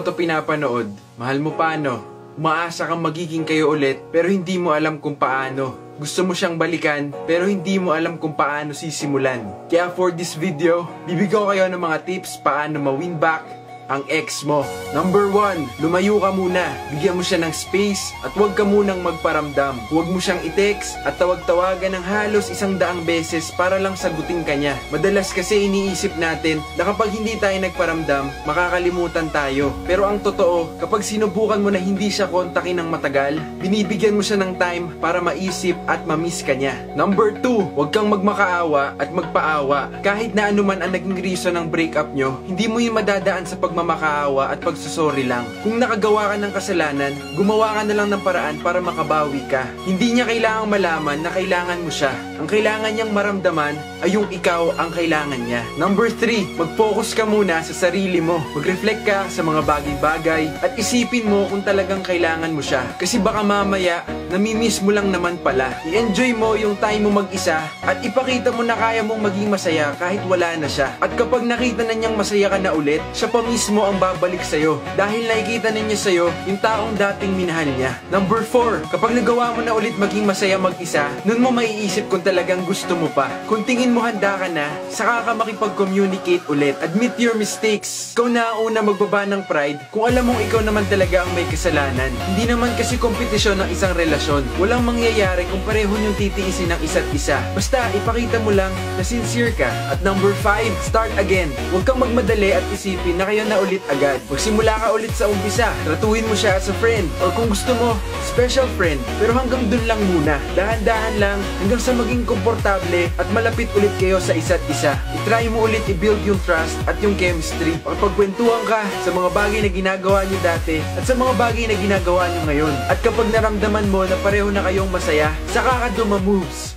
to pinapanood, mahal mo pa no? Umaasa kang magiging kayo ulit pero hindi mo alam kung paano. Gusto mo siyang balikan pero hindi mo alam kung paano sisimulan. Kaya for this video, bibigyan ko kayo ng mga tips paano ma-win back ang ex mo. Number 1, lumayo ka muna. Bigyan mo siya ng space at huwag ka munang magparamdam. Huwag mo siyang i-text at tawag-tawagan ng halos 100 beses para lang sagutin ka niya. Madalas kasi iniisip natin na kapag hindi tayo nagparamdam, makakalimutan tayo. Pero ang totoo, kapag sinubukan mo na hindi siya kontakin ng matagal, binibigyan mo siya ng time para maisip at ma-miss ka niya. Number 2, huwag kang magmakaawa at magpaawa. Kahit na anuman ang naging reason ng breakup nyo, hindi mo yung madadaan sa pagmamakaawa at pagsusori lang. Kung nakagawa ka ng kasalanan, gumawa ka na lang ng paraan para makabawi ka. Hindi niya kailangang malaman na kailangan mo siya. Ang kailangan niyang maramdaman ay yung ikaw ang kailangan niya. Number 3, mag-focus ka muna sa sarili mo. Mag-reflect ka sa mga bagay-bagay at isipin mo kung talagang kailangan mo siya. Kasi baka mamaya, namimiss mo lang naman pala. I-enjoy mo yung time mo mag-isa at ipakita mo na kaya mong maging masaya kahit wala na siya. At kapag nakita na niyang masaya ka na ulit, siya pa mismo ang babalik sa'yo dahil nakikita na niya sa'yo yung taong dating minahal niya. Number 4, kapag nagawa mo na ulit maging masaya mag-isa, nun mo maiisip kung talagang gusto mo pa. Kung tingin mo handa ka na, saka ka makipag-communicate ulit. Admit your mistakes. Ikaw na ang una magbaba ng pride kung alam mong ikaw naman talaga ang may kasalanan. Hindi naman kasi kompetisyon ng isang relasyon. Walang mangyayari kung pareho niyong titiisin ng isa't isa. Basta ipakita mo lang na sincere ka. At number 5, start again. Huwag kang magmadali at isipin na kayo na ulit agad. Magsimula ka ulit sa umpisa. Tratuhin mo siya as a friend. Or kung gusto mo, special friend. Pero hanggang dun lang muna. Dahan-dahan lang hanggang sa maging komportable at malapit ulit kayo sa isa't isa. I-try mo ulit i-build yung trust at yung chemistry. Makapagkwentuhan ka sa mga bagay na ginagawa niyo dati at sa mga bagay na ginagawa niyo ngayon. At kapag naramdaman mo na pareho na kayong masaya, saka ka duma-moves.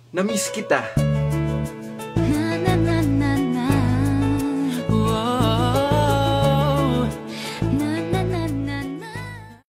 Na-miss kita.